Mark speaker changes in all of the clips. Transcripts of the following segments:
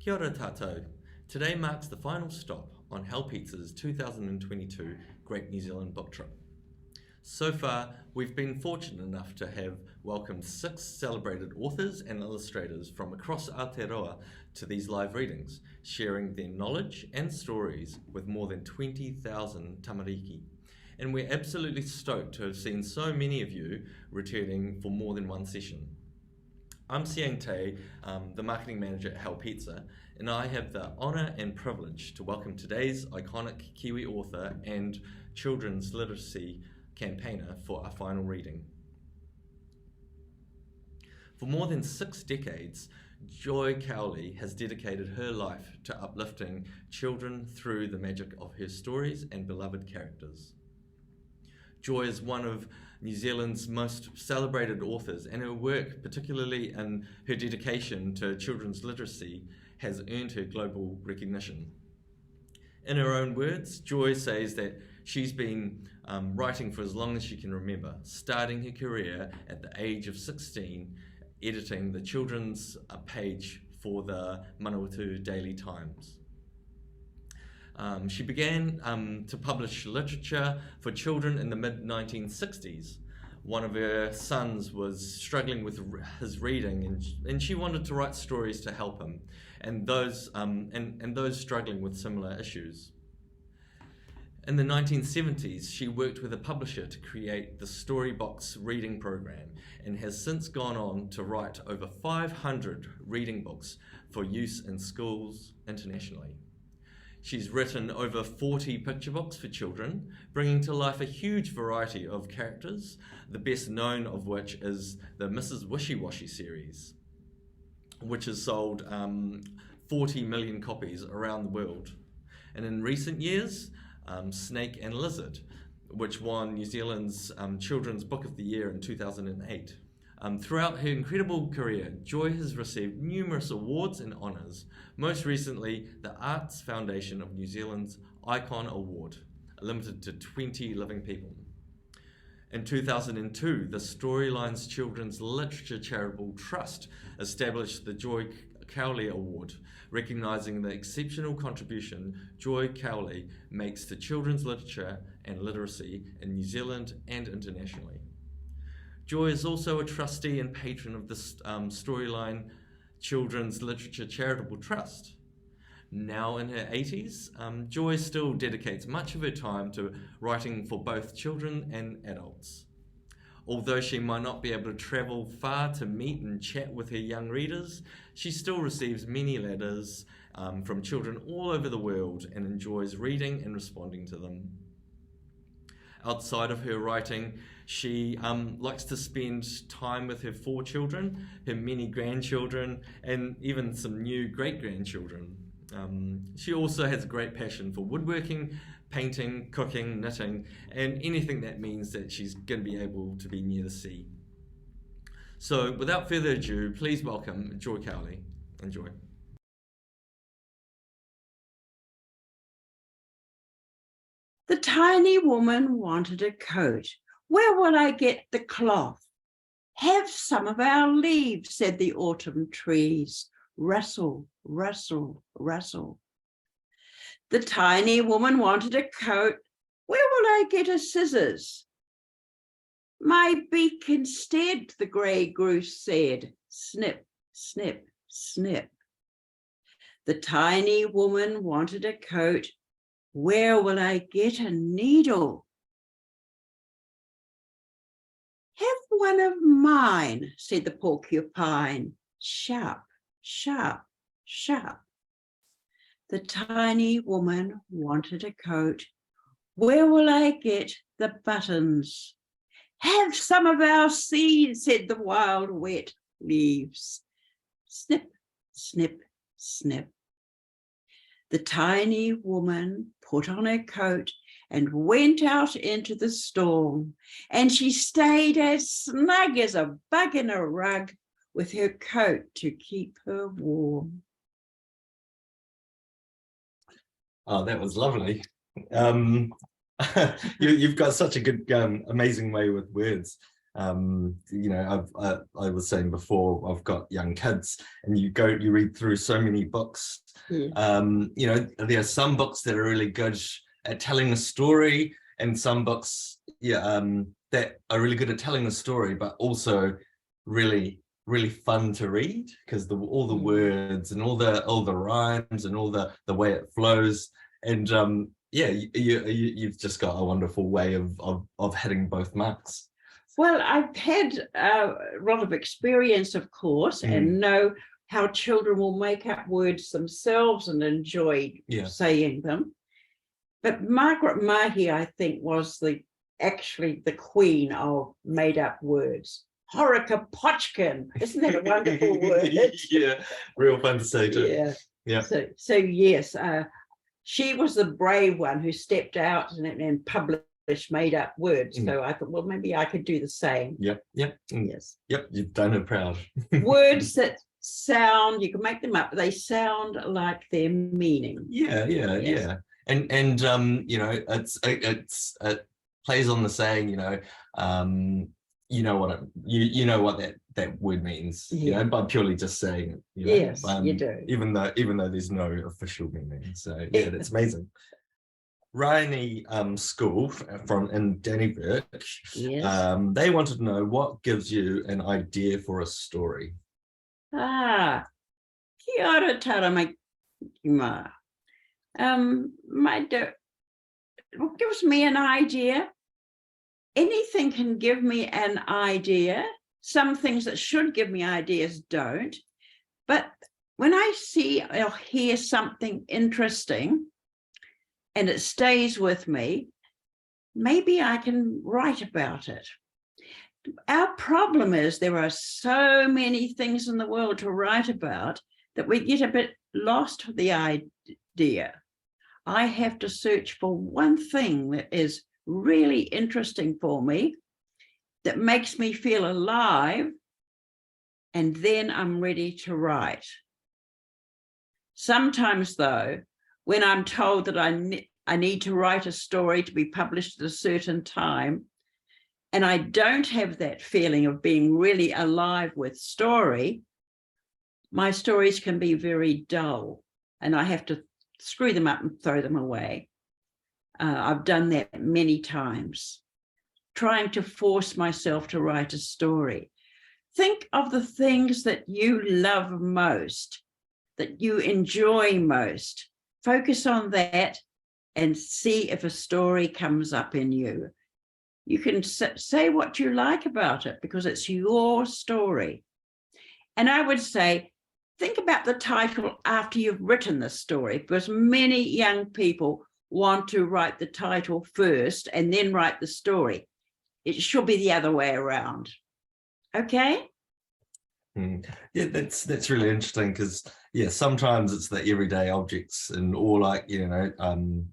Speaker 1: Kia ora tātou. Today marks the final stop on Hell Pizza's 2022 Great New Zealand Book Trip. So far, we've been fortunate enough to have welcomed 6 celebrated authors and illustrators from across Aotearoa to these live readings, sharing their knowledge and stories with more than 20,000 tamariki. And we're absolutely stoked to have seen so many of you returning for more than one session. I'm Siang Te, the marketing manager at Hell Pizza, and I have the honour and privilege to welcome today's iconic Kiwi author and children's literacy campaigner for our final reading. For more than 6 decades, Joy Cowley has dedicated her life to uplifting children through the magic of her stories and beloved characters. Joy is one of New Zealand's most celebrated authors, and her work, particularly in her dedication to children's literacy, has earned her global recognition. In her own words, Joy says that she's been writing for as long as she can remember, starting her career at the age of 16, editing the children's page for the Manawatu Daily Times. She began to publish literature for children in the mid-1960s. One of her sons was struggling with his reading, and she wanted to write stories to help him and those struggling with similar issues. In the 1970s, she worked with a publisher to create the Storybox reading program and has since gone on to write over 500 reading books for use in schools internationally. She's written over 40 picture books for children, bringing to life a huge variety of characters, the best known of which is the Mrs. Wishy-Washy series, which has sold 40 million copies around the world. And in recent years, Snake and Lizard, which won New Zealand's Children's Book of the Year in 2008. Throughout her incredible career, Joy has received numerous awards and honours, most recently the Arts Foundation of New Zealand's Icon Award, limited to 20 living people. In 2002, the Storylines Children's Literature Charitable Trust established the Joy Cowley Award, recognising the exceptional contribution Joy Cowley makes to children's literature and literacy in New Zealand and internationally. Joy is also a trustee and patron of the Storyline Children's Literature Charitable Trust. Now in her 80s, Joy still dedicates much of her time to writing for both children and adults. Although she might not be able to travel far to meet and chat with her young readers, she still receives many letters from children all over the world and enjoys reading and responding to them. Outside of her writing, she likes to spend time with her 4 children, her many grandchildren, and even some new great-grandchildren. She also has a great passion for woodworking, painting, cooking, knitting, and anything that means that she's going to be able to be near the sea. So without further ado, please welcome Joy Cowley. Enjoy.
Speaker 2: The tiny woman wanted a coat. Where will I get the cloth? Have some of our leaves, said the autumn trees. Rustle, rustle, rustle. The tiny woman wanted a coat. Where will I get a scissors? My beak instead, the grey goose said. Snip, snip, snip. The tiny woman wanted a coat. Where will I get a needle? Have one of mine, said the porcupine. Sharp, sharp, sharp. The tiny woman wanted a coat. Where will I get the buttons? Have some of our seeds, said the wild wet leaves. Snip, snip, snip. The tiny woman put on her coat and went out into the storm, and she stayed as snug as a bug in a rug with her coat to keep her warm.
Speaker 1: Oh, that was lovely. You've got such a good, amazing way with words. You know, I was saying before, I've got young kids, and you read through so many books.
Speaker 2: Yeah.
Speaker 1: You know, there are some books that are really good at telling a story, and some books, that are really good at telling the story, but also really fun to read, because all the words and all the rhymes and all the way it flows, and yeah, you've just got a wonderful way of hitting both marks.
Speaker 2: Well, I've had a lot of experience, of course, and know how children will make up words themselves and enjoy saying them. But Margaret Mahy, I think, was actually the queen of made up words. Horica Potchkin. Isn't that a wonderful word?
Speaker 1: Yeah, real fun to say too.
Speaker 2: Yeah.
Speaker 1: Yeah.
Speaker 2: So yes, she was the brave one who stepped out and published made up words. So I thought, well, maybe I could do the same.
Speaker 1: Yep.
Speaker 2: Yes.
Speaker 1: Yep, you've done it proud.
Speaker 2: Words that sound, you can make them up, but they sound like their meaning.
Speaker 1: Yeah. And you know, it plays on the saying, you know what that word means, you know, by purely just saying it, you know?
Speaker 2: Yes, you do.
Speaker 1: Even though there's no official meaning. So yeah, that's amazing. Ryaney School in Dannyburg, they wanted to know what gives you an idea for a story.
Speaker 2: Kia ora taramaki ma. What gives me an idea? Anything can give me an idea. Some things that should give me ideas don't. But when I see or hear something interesting and it stays with me, maybe I can write about it. Our problem is there are so many things in the world to write about that we get a bit lost with the idea. I have to search for one thing that is really interesting for me, that makes me feel alive, and then I'm ready to write. Sometimes, though, when I'm told that I need to write a story to be published at a certain time, and I don't have that feeling of being really alive with story, my stories can be very dull, and I have to screw them up and throw them away. I've done that many times, trying to force myself to write a story. Think of the things that you love most, that you enjoy most. Focus on that and see if a story comes up in you. You can say what you like about it because it's your story. And I would say, think about the title after you've written the story, because many young people want to write the title first and then write the story. It should be the other way around. Okay?
Speaker 1: Yeah, that's really interesting, because sometimes it's the everyday objects or like, you know,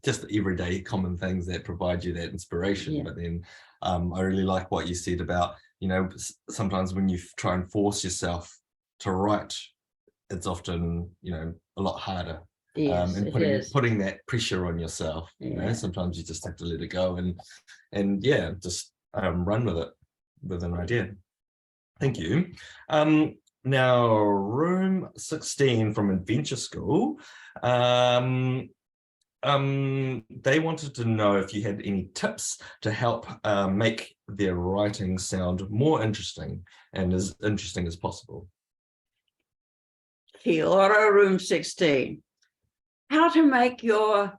Speaker 1: just the everyday common things that provide you that inspiration. But then I really like what you said about, you know, sometimes when you try and force yourself to write, it's often, you know, a lot harder. And putting that pressure on yourself, you know, sometimes you just have to let it go and just run with it with an idea. Thank you. Now, room 16 from Adventure School, they wanted to know if you had any tips to help make their writing sound more interesting and as interesting as possible.
Speaker 2: Kia ora, room 16. How to make your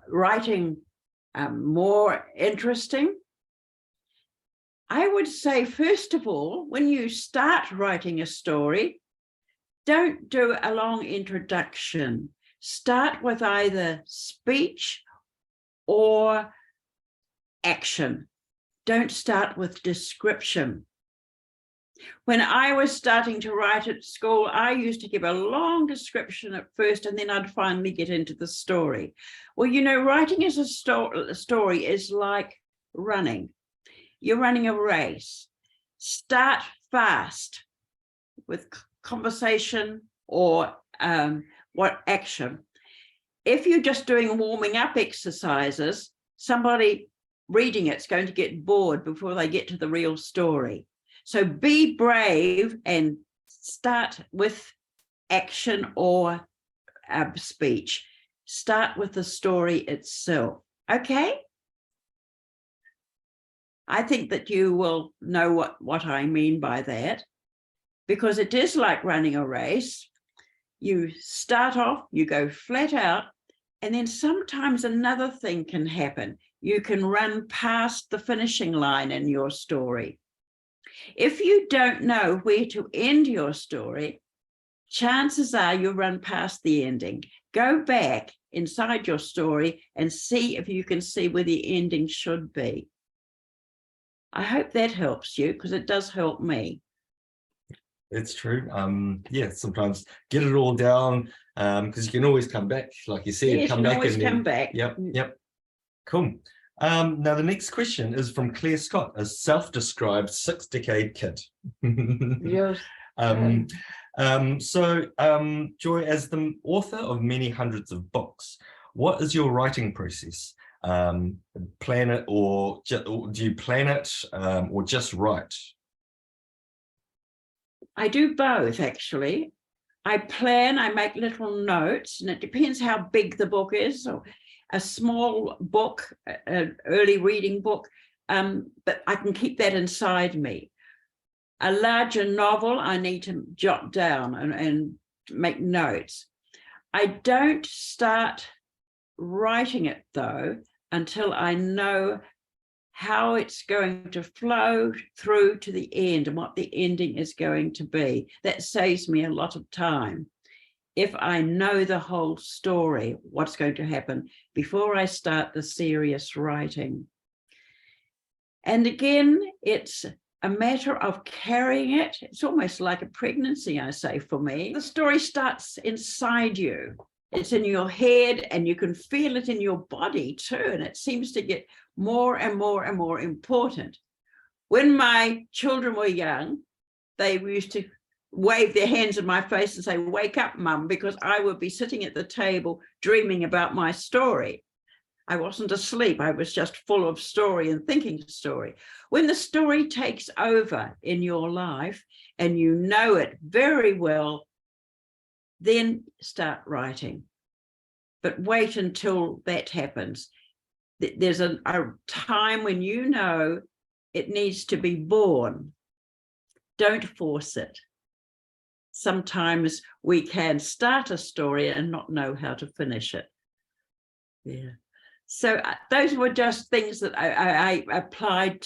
Speaker 2: writing more interesting? I would say, first of all, when you start writing a story, don't do a long introduction. Start with either speech or action. Don't start with description. When I was starting to write at school, I used to give a long description at first, and then I'd finally get into the story. Well, you know, writing as a story is like running. You're running a race. Start fast with conversation or what action. If you're just doing warming up exercises, somebody reading it's going to get bored before they get to the real story. So be brave and start with action or speech. Start with the story itself. Okay? I think that you will know what I mean by that, because it is like running a race. You start off, you go flat out, and then sometimes another thing can happen. You can run past the finishing line in your story. If you don't know where to end your story, chances are you'll run past the ending. Go back inside your story and see if you can see where the ending should be. I hope that helps you, because it does help me.
Speaker 1: It's true. Yeah, sometimes get it all down, because you can always come back, like you said.
Speaker 2: Yes,
Speaker 1: come
Speaker 2: you can
Speaker 1: back
Speaker 2: always
Speaker 1: and
Speaker 2: come
Speaker 1: then,
Speaker 2: back.
Speaker 1: Yep. Cool. Now the next question is from Claire Scott, a self-described 6-decade kid.
Speaker 2: Yes.
Speaker 1: Joy, as the author of many hundreds of books, what is your writing process? Plan it, or do you plan it, or just write?
Speaker 2: I do both, actually. I plan, I make little notes, and it depends how big the book is. So a small book, an early reading book, but I can keep that inside me. A larger novel, I need to jot down and make notes. I don't start writing it, though, until I know how it's going to flow through to the end and what the ending is going to be. That saves me a lot of time. If I know the whole story, what's going to happen before I start the serious writing. And again, it's a matter of carrying it. It's almost like a pregnancy, I say, for me. The story starts inside you. It's in your head, and you can feel it in your body too. And it seems to get more and more and more important. When my children were young, they used to wave their hands in my face and say, "Wake up, Mum," because I would be sitting at the table dreaming about my story. I wasn't asleep. I was just full of story and thinking story. When the story takes over in your life and you know it very well, then start writing. But wait until that happens. There's a time when you know it needs to be born. Don't force it. Sometimes we can start a story and not know how to finish it. Yeah. So those were just things that I applied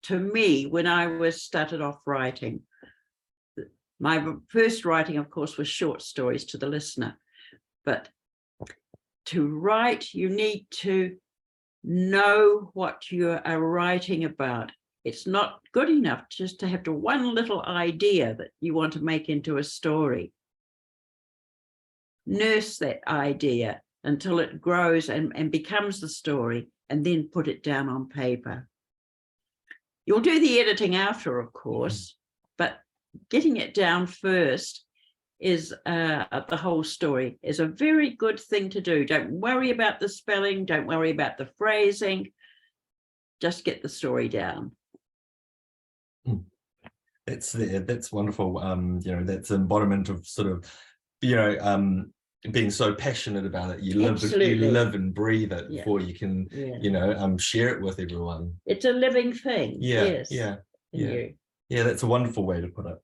Speaker 2: to me when I was started off writing. My first writing, of course, was short stories to the listener. But to write, you need to know what you are writing about. It's not good enough just to have one little idea that you want to make into a story. Nurse that idea until it grows and becomes the story, and then put it down on paper. You'll do the editing after, of course, but getting it down first is the whole story is a very good thing to do. Don't worry about the spelling, don't worry about the phrasing, just get the story down.
Speaker 1: That's wonderful. That's embodiment of sort of, being so passionate about it. You live and breathe it before you can, share it with everyone.
Speaker 2: It's a living thing. Yes.
Speaker 1: Yeah. That's a wonderful way to put it.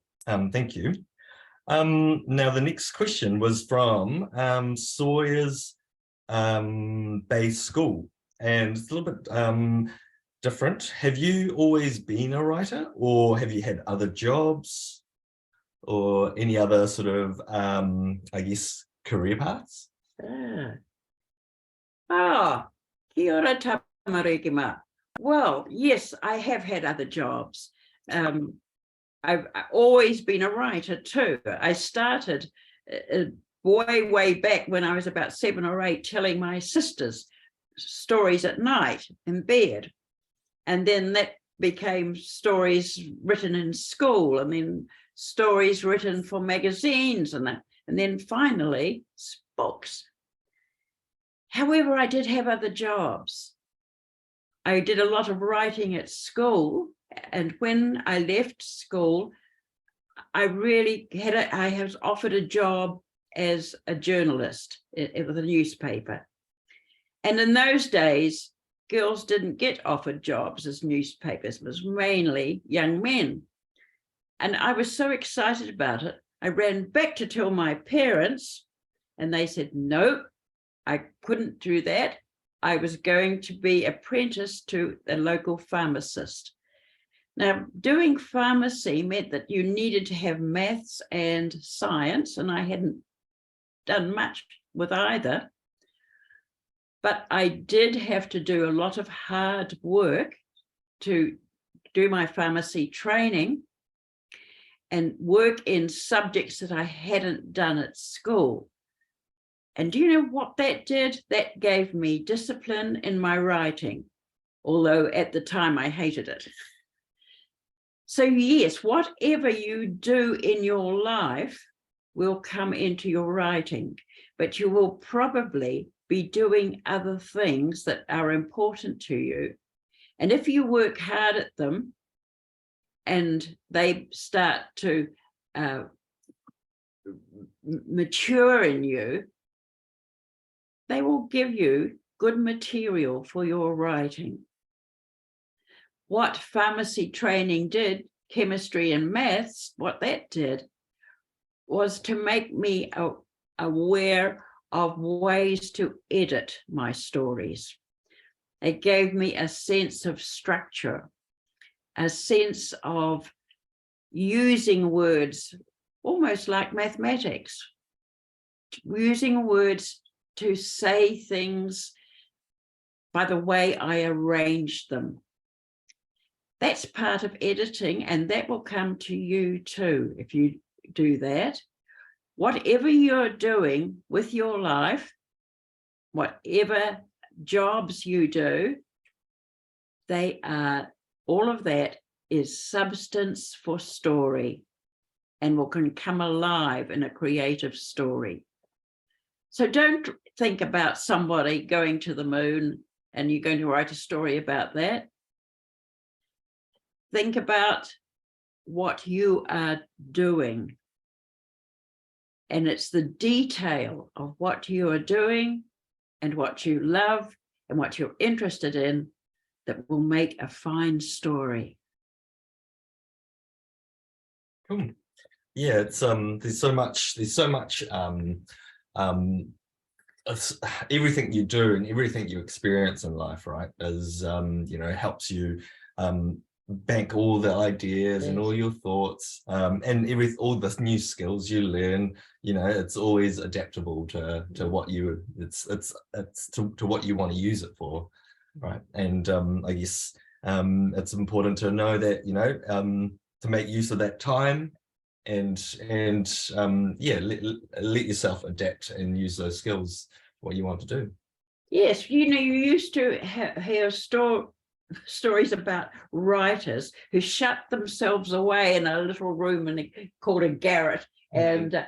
Speaker 1: Thank you. Now the next question was from Sawyer's Bay School, and it's a little bit different. Have you always been a writer, or have you had other jobs, or any other sort of, career paths?
Speaker 2: Kia ora tamarikima. Well, yes, I have had other jobs. I've always been a writer too. I started way back when I was about 7 or 8, telling my sisters stories at night in bed. And then that became stories written in school, and then stories written for magazines, and then finally books. However, I did have other jobs. I did a lot of writing at school, and when I left school, I was offered a job as a journalist with a newspaper. And in those days, girls didn't get offered jobs as newspapers. It was mainly young men. And I was so excited about it. I ran back to tell my parents, and they said, no, I couldn't do that. I was going to be apprenticed to a local pharmacist. Now, doing pharmacy meant that you needed to have maths and science, and I hadn't done much with either. But I did have to do a lot of hard work to do my pharmacy training and work in subjects that I hadn't done at school. And do you know what that did? That gave me discipline in my writing, although at the time I hated it. So yes, whatever you do in your life will come into your writing, but you will probably be doing other things that are important to you. And if you work hard at them and they start to mature in you, they will give you good material for your writing. What pharmacy training did, chemistry and maths, what that did was to make me aware of ways to edit my stories. It gave me a sense of structure, a sense of using words almost like mathematics, using words to say things by the way I arrange them. That's part of editing, and that will come to you too if you do that. Whatever you're doing with your life, whatever jobs you do, all of that is substance for story and can come alive in a creative story. So don't think about somebody going to the moon and you're going to write a story about that. Think about what you are doing. And it's the detail of what you are doing and what you love and what you're interested in that will make a fine story.
Speaker 1: Cool. Yeah, it's there's so much everything you do and everything you experience in life, right, is helps you bank all the ideas and all your thoughts and all the new skills you learn. It's always adaptable to what you to what you want to use it for, right? And I guess it's important to know that to make use of that time and let yourself adapt and use those skills what you want to do.
Speaker 2: Yes, you used to hear stories about writers who shut themselves away in a little room called a garret, and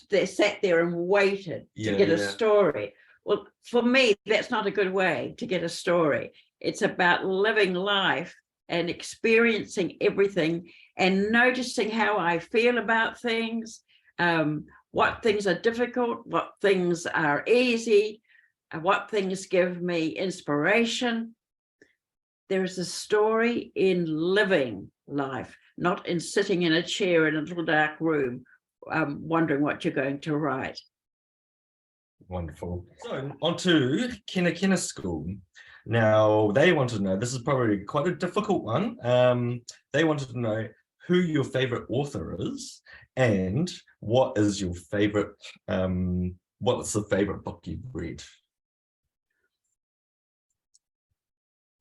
Speaker 2: they sat there and waited to get a story. Well, for me, that's not a good way to get a story. It's about living life and experiencing everything and noticing how I feel about things, what things are difficult, what things are easy, what things give me inspiration. There is a story in living life, not in sitting in a chair in a little dark room, wondering what you're going to write.
Speaker 1: Wonderful. So on to Kina School. Now, they wanted to know, this is probably quite a difficult one. They wanted to know who your favorite author is and what is your favorite, what's the favorite book you've read?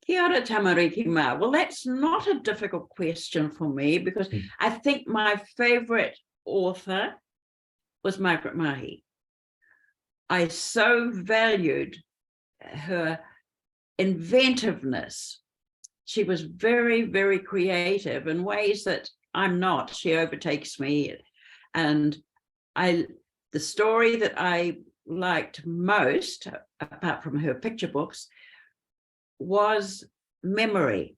Speaker 2: Kia ora tamariki mā. Well, that's not a difficult question for me because I think my favorite author was Margaret Mahy. I so valued her inventiveness. She was very, very creative in ways that I'm not. She overtakes me. And the story that I liked most, apart from her picture books, was memory.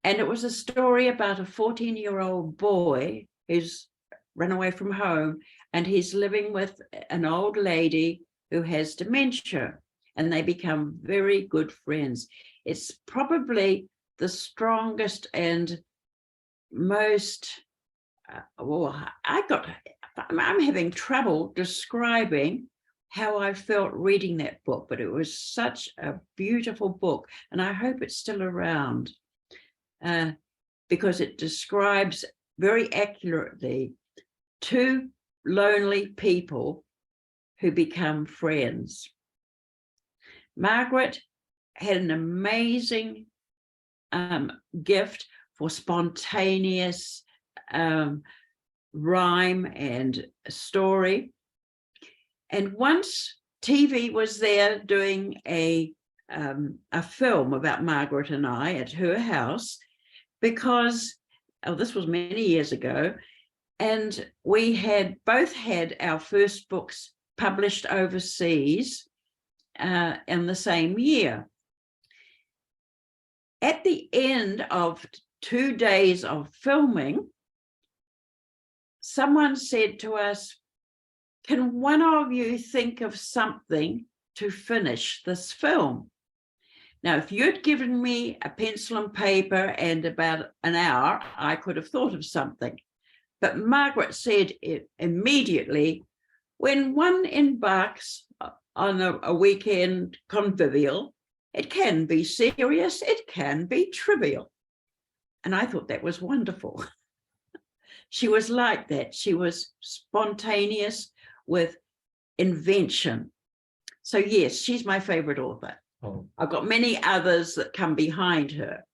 Speaker 2: And it was a story about a 14-year-old boy who's run away from home, and he's living with an old lady who has dementia, and they become very good friends. It's probably the strongest and most, I'm having trouble describing how I felt reading that book, but it was such a beautiful book, and I hope it's still around because it describes very accurately two lonely people who become friends. Margaret had an amazing gift for spontaneous rhyme and story. And once TV was there doing a film about Margaret and I at her house, because this was many years ago, and we had both had our first books published overseas in the same year. At the end of 2 days of filming, someone said to us, "Can one of you think of something to finish this film?" Now, if you'd given me a pencil and paper and about an hour, I could have thought of something. But Margaret said it immediately, "When one embarks on a weekend convivial, it can be serious, it can be trivial." And I thought that was wonderful. She was like that. She was spontaneous with invention. So yes, she's my favorite author.
Speaker 1: Oh.
Speaker 2: I've got many others that come behind her.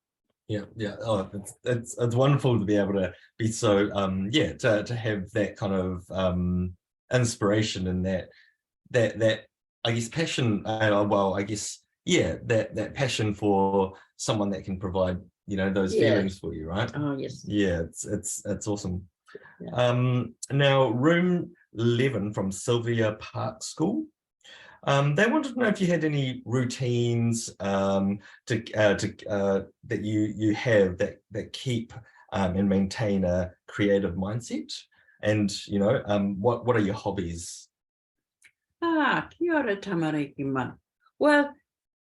Speaker 1: Yeah. Oh, it's wonderful to be able to be so to have that kind of inspiration and that I guess passion. That passion for someone that can provide those feelings for you, right?
Speaker 2: Oh yes.
Speaker 1: Yeah, it's awesome.
Speaker 2: Yeah.
Speaker 1: Now, room 11 from Sylvia Park School. They wanted to know if you had any routines that you have that keep and maintain a creative mindset, and what are your hobbies?
Speaker 2: Kia ora tamariki. Well,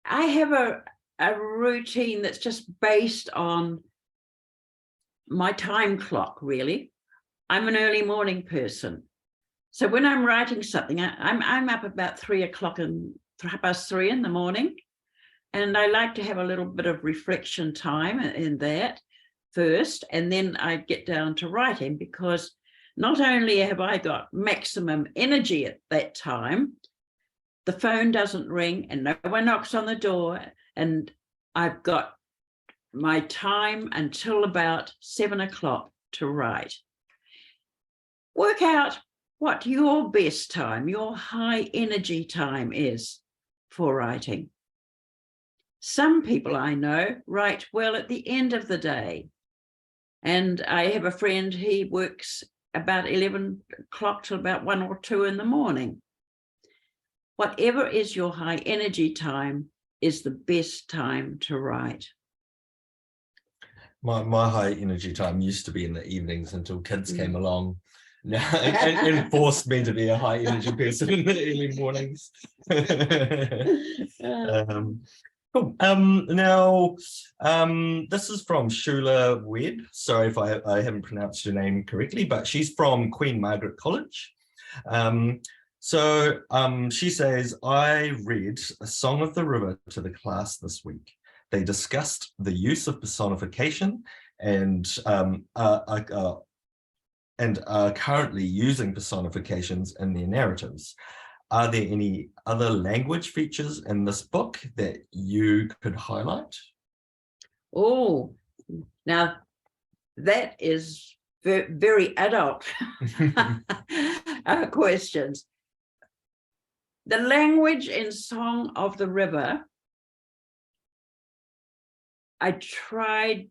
Speaker 2: I have a routine that's just based on my time clock, really. I'm an early morning person. So when I'm writing something, I'm up about 3 o'clock and 3:30 in the morning. And I like to have a little bit of reflection time in that first, and then I get down to writing, because not only have I got maximum energy at that time, the phone doesn't ring and no one knocks on the door, and I've got my time until about 7 o'clock to write. Work out what your best time, your high energy time is for writing. Some people I know write well at the end of the day. And I have a friend, he works about 11 o'clock till about 1 or 2 in the morning. Whatever is your high energy time is the best time to write.
Speaker 1: My high energy time used to be in the evenings until kids came along. and forced me to be a high energy person in the early mornings. Cool. Now, this is from Shula Wed. Sorry if I haven't pronounced your name correctly, but she's from Queen Margaret College. She says, "I read A Song of the River to the class this week. They discussed the use of personification and are currently using personifications in their narratives. Are there any other language features in this book that you could highlight?"
Speaker 2: Oh, now that is very adult questions. The language in Song of the River, I tried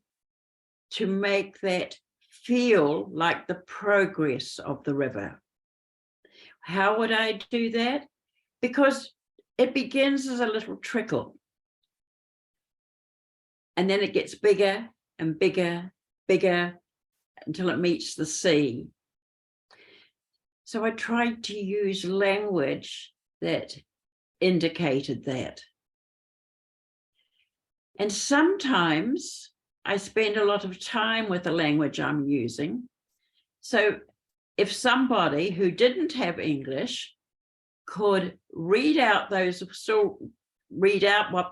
Speaker 2: to make that feel like the progress of the river. How would I do that? Because it begins as a little trickle. and then it gets bigger and bigger, bigger, until it meets the sea. So I tried to use language that indicated that. And sometimes I spend a lot of time with the language I'm using. So if somebody who didn't have English could read out what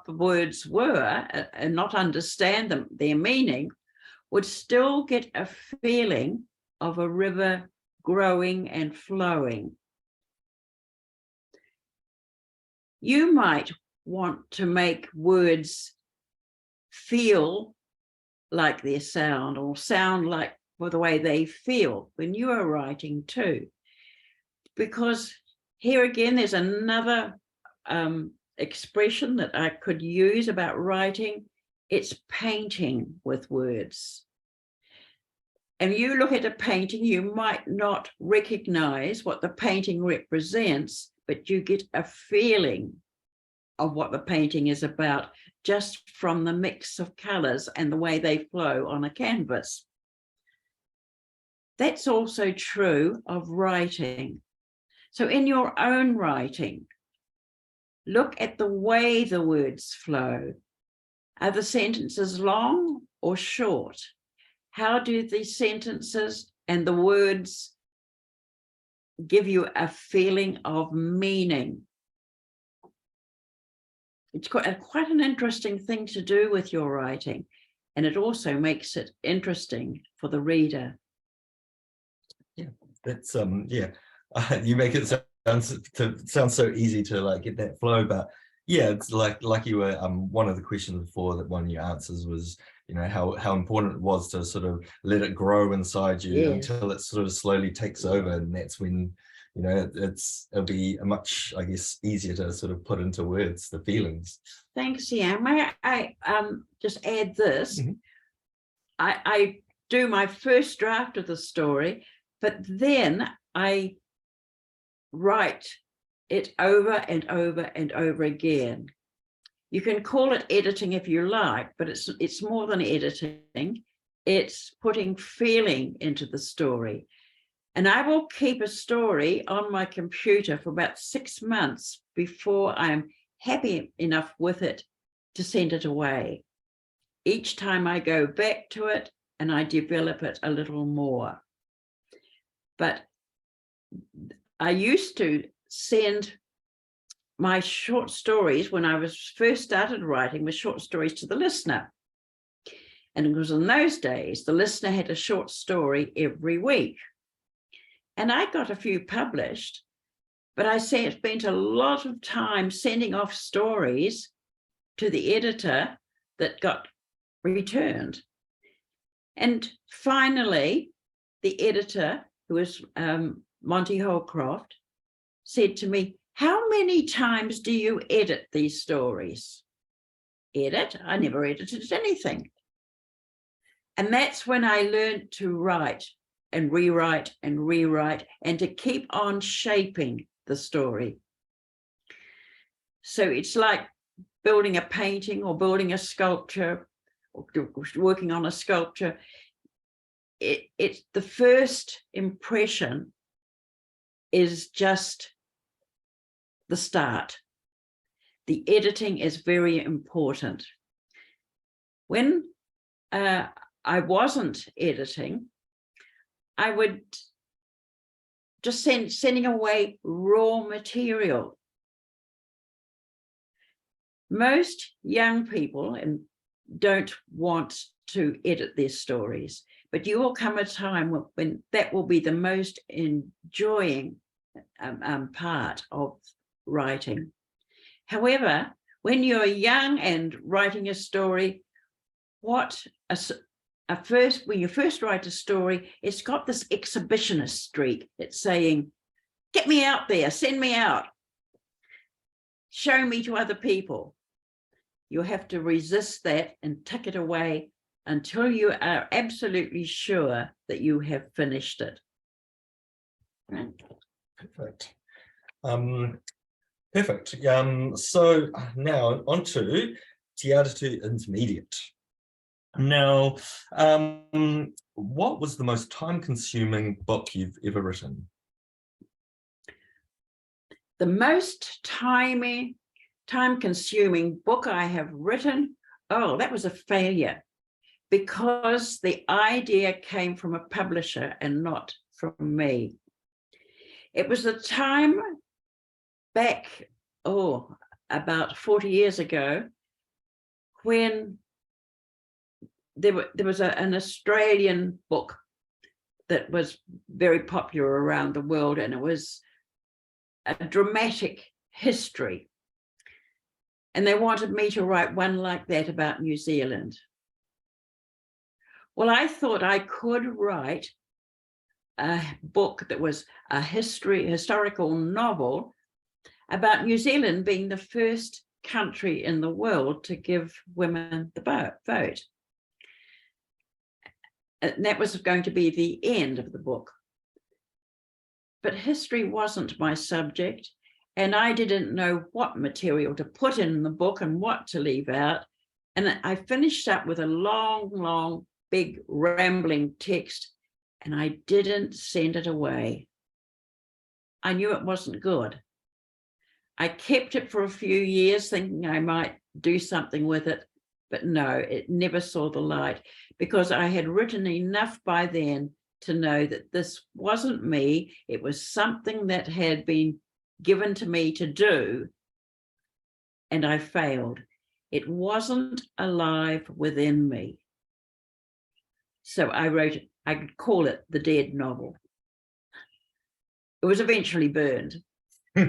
Speaker 2: the words were and not understand them, their meaning, would still get a feeling of a river growing and flowing. You might want to make words feel like their sound, or sound like for the way they feel when you are writing too. Because here again, there's another expression that I could use about writing. It's painting with words. And you look at a painting, you might not recognize what the painting represents, but you get a feeling of what the painting is about just from the mix of colors and the way they flow on a canvas. That's also true of writing. So in your own writing, look at the way the words flow. Are the sentences long or short? How do the sentences and the words give you a feeling of meaning? It's quite an interesting thing to do with your writing, and it also makes it interesting for the reader.
Speaker 1: Yeah, that's you make it sound so easy to like get that flow, but yeah, it's like you were one of the questions before that one of your answers was, you know, how important it was to sort of let it grow inside you until it sort of slowly takes over, and that's when, you know, it'll be a much, I guess, easier to sort of put into words the feelings.
Speaker 2: Thanks, Ian. May I just add this? Mm-hmm. I do my first draft of the story, but then I write it over and over and over again. You can call it editing if you like, but it's more than editing. It's putting feeling into the story. And I will keep a story on my computer for about 6 months before I'm happy enough with it to send it away. Each time I go back to it and I develop it a little more. But I used to send my short stories when I was first started writing with short stories to the listener. And it was in those days, the listener had a short story every week. And I got a few published, but I spent a lot of time sending off stories to the editor that got returned. And finally, the editor, who was Monty Holcroft, said to me, "How many times do you edit these stories?" Edit? I never edited anything. And that's when I learned to write and rewrite and to keep on shaping the story. So it's like building a painting or building a sculpture or working on a sculpture. It's the first impression is just the start. The editing is very important. When I wasn't editing, I would just sending away raw material. Most young people don't want to edit their stories, but you will come a time when that will be the most enjoying part of writing. However, when you're young and writing a story, when you first write a story, it's got this exhibitionist streak. It's saying, get me out there, send me out, show me to other people. You have to resist that and tuck it away until you are absolutely sure that you have finished it. Right.
Speaker 1: Perfect. Perfect. So now on to Te Aratu Intermediate. Now, what was the most time-consuming book you've ever written?
Speaker 2: The most time-consuming book I have written, oh, that was a failure, because the idea came from a publisher and not from me. It was the time back, about 40 years ago, when there was an Australian book that was very popular around the world, and it was a dramatic history. And they wanted me to write one like that about New Zealand. Well, I thought I could write a book that was a historical novel about New Zealand being the first country in the world to give women the vote. And that was going to be the end of the book. But history wasn't my subject, and I didn't know what material to put in the book and what to leave out. And I finished up with a long, big rambling text, and I didn't send it away. I knew it wasn't good. I kept it for a few years thinking I might do something with it, but no, it never saw the light, because I had written enough by then to know that this wasn't me. It was something that had been given to me to do, and I failed. It wasn't alive within me. So I wrote it. I could call it the dead novel. It was eventually burned.
Speaker 1: Yeah.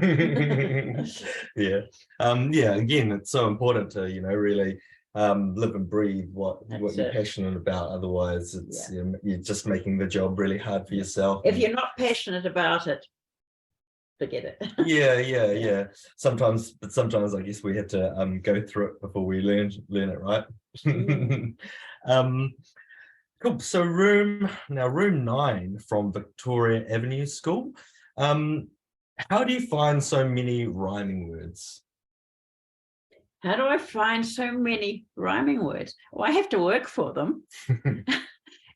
Speaker 1: Again, it's so important to, really live and breathe what you're passionate about. Otherwise, it's you're just making the job really hard for yourself.
Speaker 2: If you're not passionate about it, forget it.
Speaker 1: Yeah. Sometimes I guess we have to go through it before we learn it, right? Cool. So room 9 from Victoria Avenue School. How do you find so many rhyming words?
Speaker 2: How do I find so many rhyming words? Well, I have to work for them.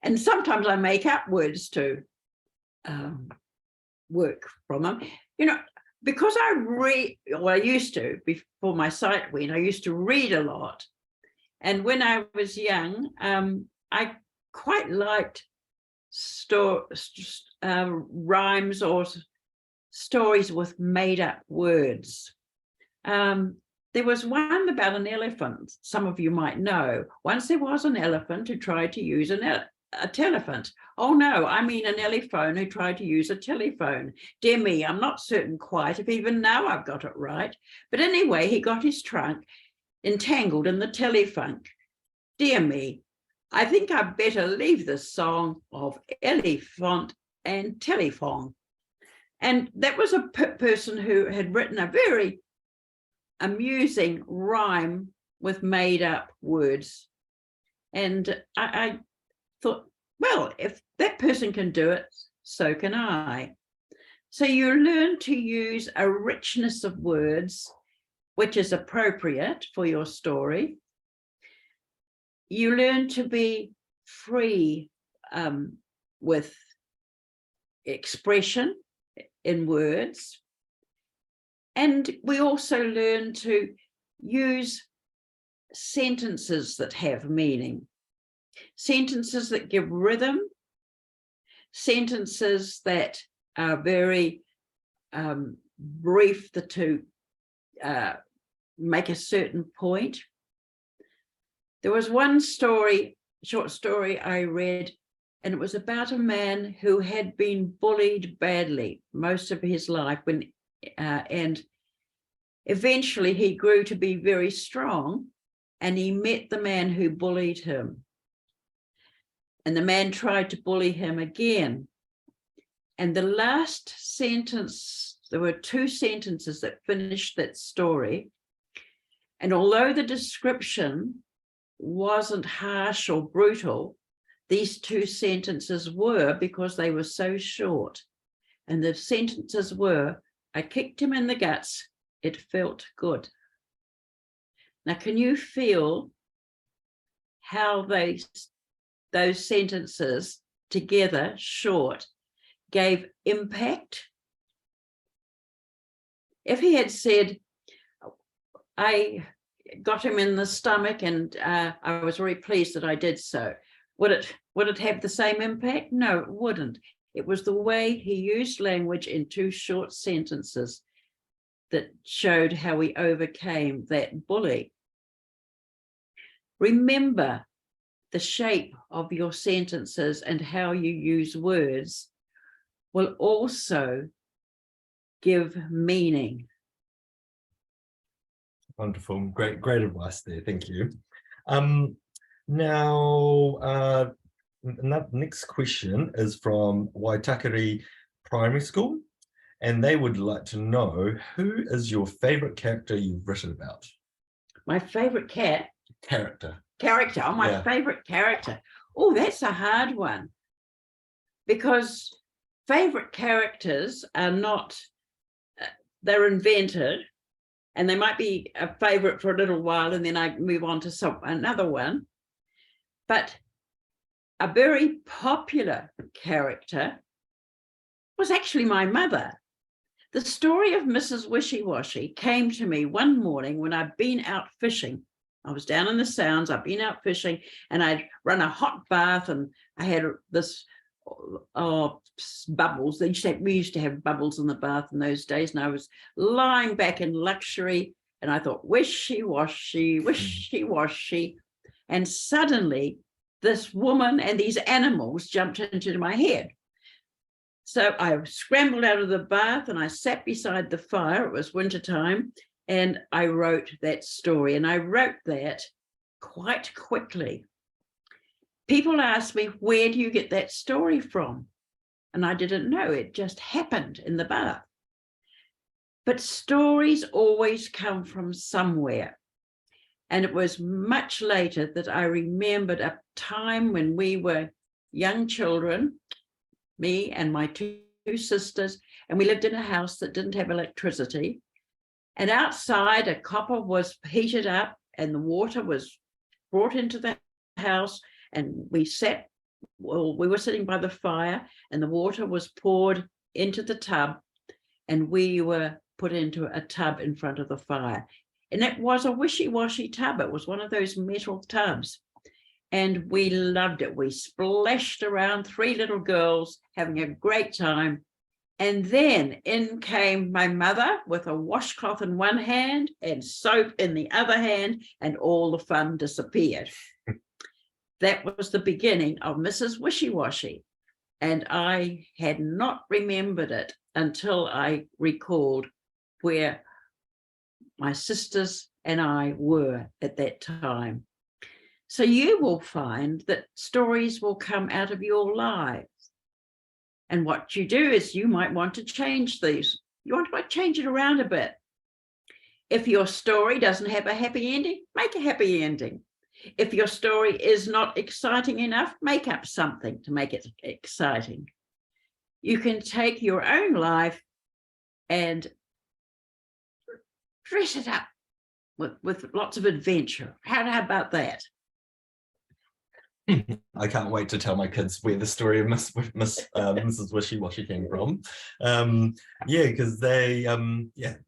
Speaker 2: And sometimes I make up words to work from them. Because I used to, before my sight went, I used to read a lot. And when I was young, I quite liked rhymes or stories with made up words. There was one about an elephant, some of you might know. Once there was an elephant who tried to use a telephant. Oh no, I mean an elephone who tried to use a telephone. Dear me, I'm not certain quite if even now I've got it right. But anyway, he got his trunk entangled in the telephunk. Dear me, I think I'd better leave this song of elephant and telephone. And that was a person who had written a very amusing rhyme with made up words. And I thought, well, if that person can do it, so can I. So you learn to use a richness of words, which is appropriate for your story. You learn to be free with expression in words. And we also learn to use sentences that have meaning, sentences that give rhythm, sentences that are very brief to make a certain point. There was one short story I read, and it was about a man who had been bullied badly most of his life, and eventually he grew to be very strong, and he met the man who bullied him. And the man tried to bully him again. And the last sentence, there were 2 sentences that finished that story. And although the description wasn't harsh or brutal, these 2 sentences were, because they were so short. And the sentences were, I kicked him in the guts, it felt good. Now, can you feel how those sentences together, short, gave impact. If he had said, I got him in the stomach and I was very pleased that I did so, would it have the same impact? No, it wouldn't. It was the way he used language in two short sentences that showed how he overcame that bully. Remember, the shape of your sentences and how you use words will also give meaning.
Speaker 3: Wonderful. Great advice there. Thank you. Now, next question is from Waitakere Primary School, and they would like to know, who is your favorite character you've written about?
Speaker 2: My favorite
Speaker 3: Character.
Speaker 2: Oh, my favorite character. Oh, that's a hard one, because favorite characters are not, they're invented, and they might be a favorite for a little while and then I move on to another one. But a very popular character was actually my mother. The story of Mrs. Wishy-Washy came to me one morning when I'd been out fishing. I was down in the Sounds, I'd been out fishing, and I'd run a hot bath, and I had this bubbles. We used to have bubbles in the bath in those days, and I was lying back in luxury, and I thought, wishy-washy, wishy-washy. And suddenly this woman and these animals jumped into my head. So I scrambled out of the bath and I sat beside the fire. It was wintertime, and I wrote that story, and I wrote that quite quickly. People asked me, where do you get that story from? And I didn't know, it just happened in the bath. But stories always come from somewhere. And it was much later that I remembered a time when we were young children, me and my two sisters, and we lived in a house that didn't have electricity. And outside, a copper was heated up and the water was brought into the house, and we were sitting by the fire, and the water was poured into the tub, and we were put into a tub in front of the fire. And it was a wishy-washy tub. It was one of those metal tubs. And we loved it. We splashed around, 3 little girls having a great time. And then in came my mother with a washcloth in one hand and soap in the other hand, and all the fun disappeared. That was the beginning of Mrs. Wishy-Washy. And I had not remembered it until I recalled where my sisters and I were at that time. So you will find that stories will come out of your lives. And what you do is you might want to change these. You want to change it around a bit. If your story doesn't have a happy ending, make a happy ending. If your story is not exciting enough, make up something to make it exciting. You can take your own life and dress it up with lots of adventure. How about that?
Speaker 3: I can't wait to tell my kids where the story of Mrs. Wishy-Washy came from. Because they,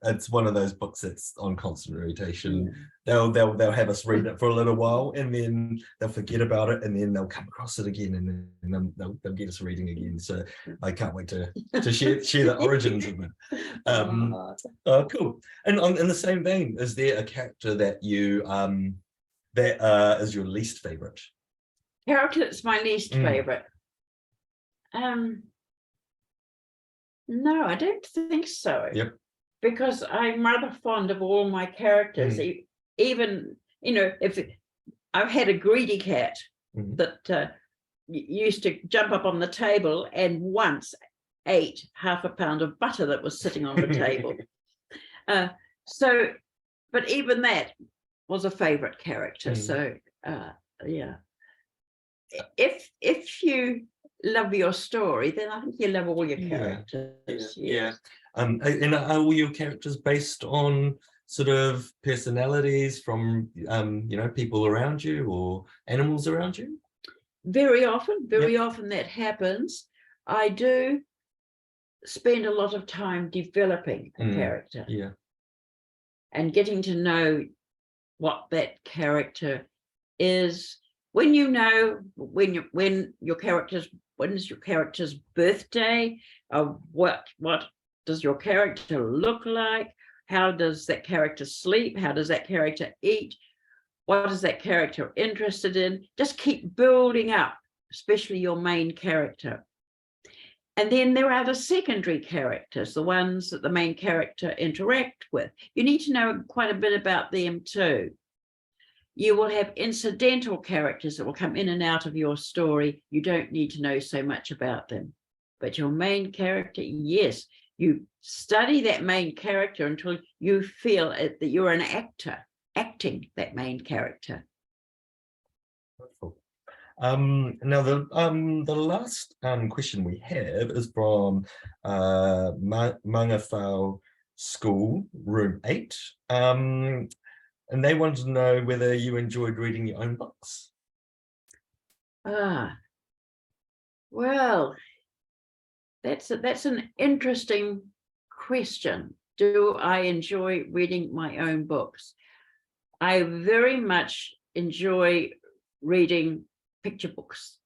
Speaker 3: it's one of those books that's on constant rotation. They'll have us read it for a little while, and then they'll forget about it, and then they'll come across it again, and then they'll get us reading again. So I can't wait to share the origins of it. Cool. And in the same vein, is there a character that you that is your least favorite?
Speaker 2: Character that's my least favorite. No, I don't think so.
Speaker 3: Yep.
Speaker 2: Because I'm rather fond of all my characters. Even, if I've had a greedy cat that used to jump up on the table and once ate half a pound of butter that was sitting on the table. But even that was a favorite character. So, yeah. If you love your story, then I think you love all your characters.
Speaker 3: And are all your characters based on sort of personalities from people around you or animals around you?
Speaker 2: Very often that happens. I do spend a lot of time developing a character
Speaker 3: Yeah.
Speaker 2: and getting to know what that character is. When you know when your character's birthday, what does your character look like? How does that character sleep? How does that character eat? What is that character interested in? Just keep building up, especially your main character. And then there are the secondary characters, the ones that the main character interact with. You need to know quite a bit about them too. You will have incidental characters that will come in and out of your story. You don't need to know so much about them. But your main character, yes, you study that main character until you feel that you're an actor acting that main character.
Speaker 3: Wonderful. Now the last question we have is from Mangawhau School, room 8. And they wanted to know whether you enjoyed reading your own books.
Speaker 2: Well, that's an interesting question. Do I enjoy reading my own books? I very much enjoy reading picture books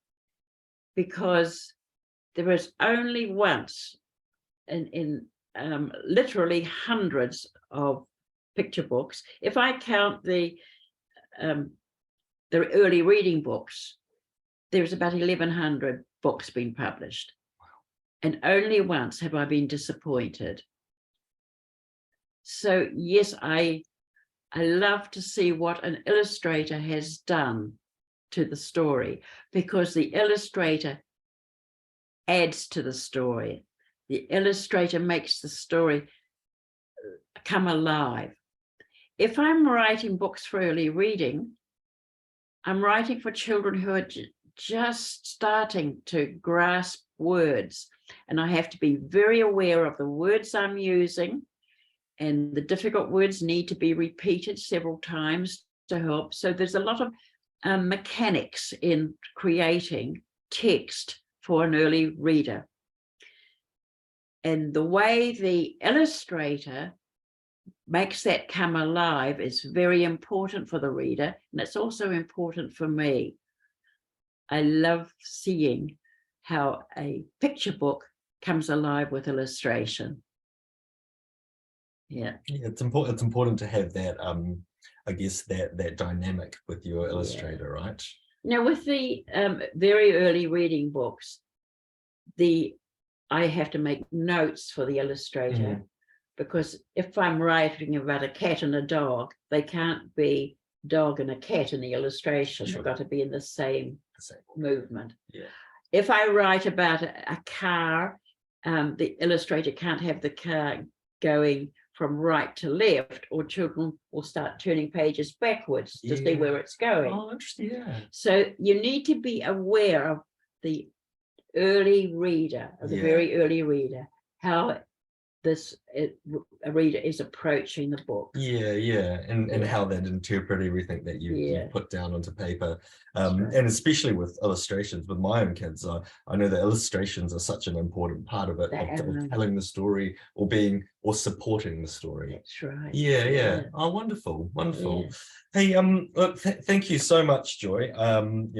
Speaker 2: because there is only once in literally hundreds of picture books. If I count the early reading books, there's about 1,100 books being published. Wow. And only once have I been disappointed. So yes, I love to see what an illustrator has done to the story, because the illustrator adds to the story. The illustrator makes the story come alive. If I'm writing books for early reading, I'm writing for children who are just starting to grasp words, and I have to be very aware of the words I'm using, and the difficult words need to be repeated several times to help. So there's a lot of mechanics in creating text for an early reader. And the way the illustrator makes that come alive is very important for the reader, and it's also important for me. I love seeing how a picture book comes alive with illustration. Yeah,
Speaker 3: it's important to have that I guess that dynamic with your illustrator, right?
Speaker 2: Now with the very early reading books, I have to make notes for the illustrator, because if I'm writing about a cat and a dog, they can't be dog and a cat in the illustration. Sure. They've got to be in the same movement. Yeah. If I write about a car, the illustrator can't have the car going from right to left, or children will start turning pages backwards to see where it's going.
Speaker 3: Oh, interesting. Yeah.
Speaker 2: So you need to be aware of the early reader, of the very early reader, how a reader is approaching the book.
Speaker 3: And how they interpret everything that you put down onto paper. And especially with illustrations. With my own kids, I know that illustrations are such an important part of it, of telling the story or supporting the story.
Speaker 2: That's right.
Speaker 3: Yeah. Oh, wonderful. Yeah. Hey, look, thank you so much, Joy. And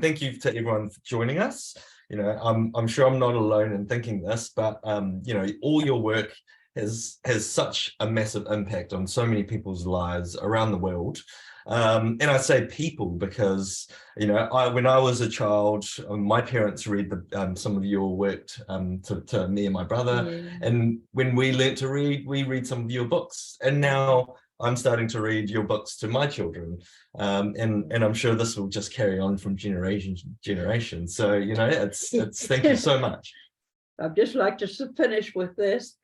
Speaker 3: thank you to everyone for joining us. I'm sure I'm not alone in thinking this, but all your work has such a massive impact on so many people's lives around the world. And I say people because when I was a child, my parents read some of your work to me and my brother, and when we learnt to read, we read some of your books, and now I'm starting to read your books to my children, and I'm sure this will just carry on from generation to generation. So it's thank you so much.
Speaker 2: I'd just like to finish with this.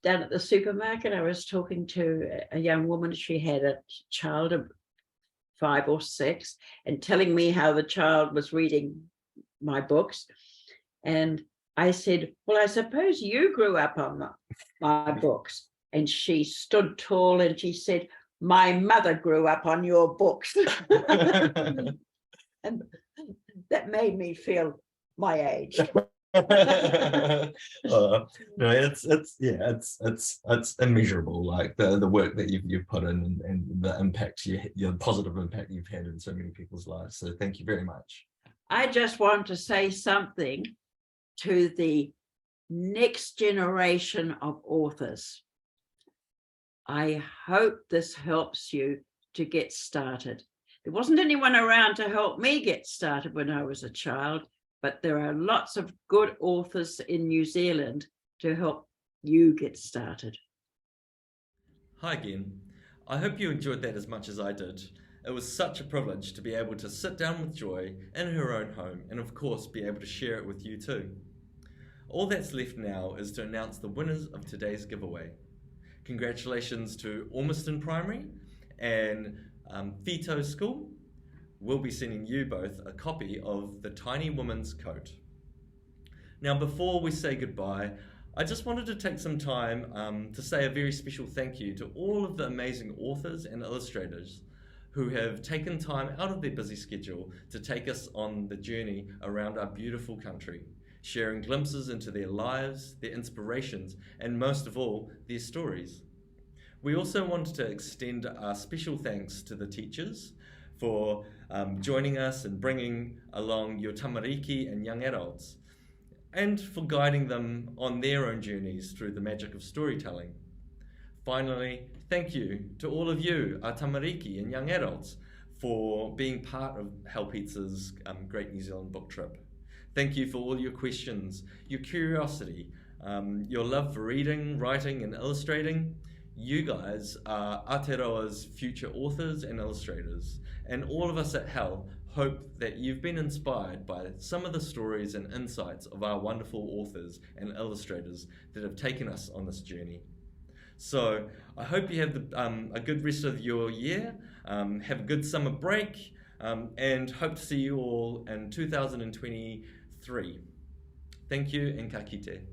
Speaker 2: Down at the supermarket, I was talking to a young woman. She had a child of 5 or 6, and telling me how the child was reading my books. And I said, well, I suppose you grew up on my books. And she stood tall and she said, "My mother grew up on your books." And that made me feel my age.
Speaker 3: No, it's immeasurable, like the work that you've put in, and the impact your positive impact you've had in so many people's lives. So thank you very much.
Speaker 2: I just want to say something to the next generation of authors. I hope this helps you to get started. There wasn't anyone around to help me get started when I was a child, but there are lots of good authors in New Zealand to help you get started.
Speaker 1: Hi again. I hope you enjoyed that as much as I did. It was such a privilege to be able to sit down with Joy in her own home and of course be able to share it with you too. All that's left now is to announce the winners of today's giveaway. Congratulations to Ormiston Primary and Fito School. We'll be sending you both a copy of The Tiny Woman's Coat. Now, before we say goodbye, I just wanted to take some time to say a very special thank you to all of the amazing authors and illustrators who have taken time out of their busy schedule to take us on the journey around our beautiful country, sharing glimpses into their lives, their inspirations, and most of all, their stories. We also wanted to extend our special thanks to the teachers for joining us and bringing along your tamariki and young adults, and for guiding them on their own journeys through the magic of storytelling. Finally, thank you to all of you, our tamariki and young adults, for being part of Hell Pizza's Great New Zealand Book Trip. Thank you for all your questions, your curiosity, your love for reading, writing and illustrating. You guys are Aotearoa's future authors and illustrators, and all of us at Hell hope that you've been inspired by some of the stories and insights of our wonderful authors and illustrators that have taken us on this journey. So I hope you have a good rest of your year, have a good summer break, and hope to see you all in 2023. Thank you and ka kite.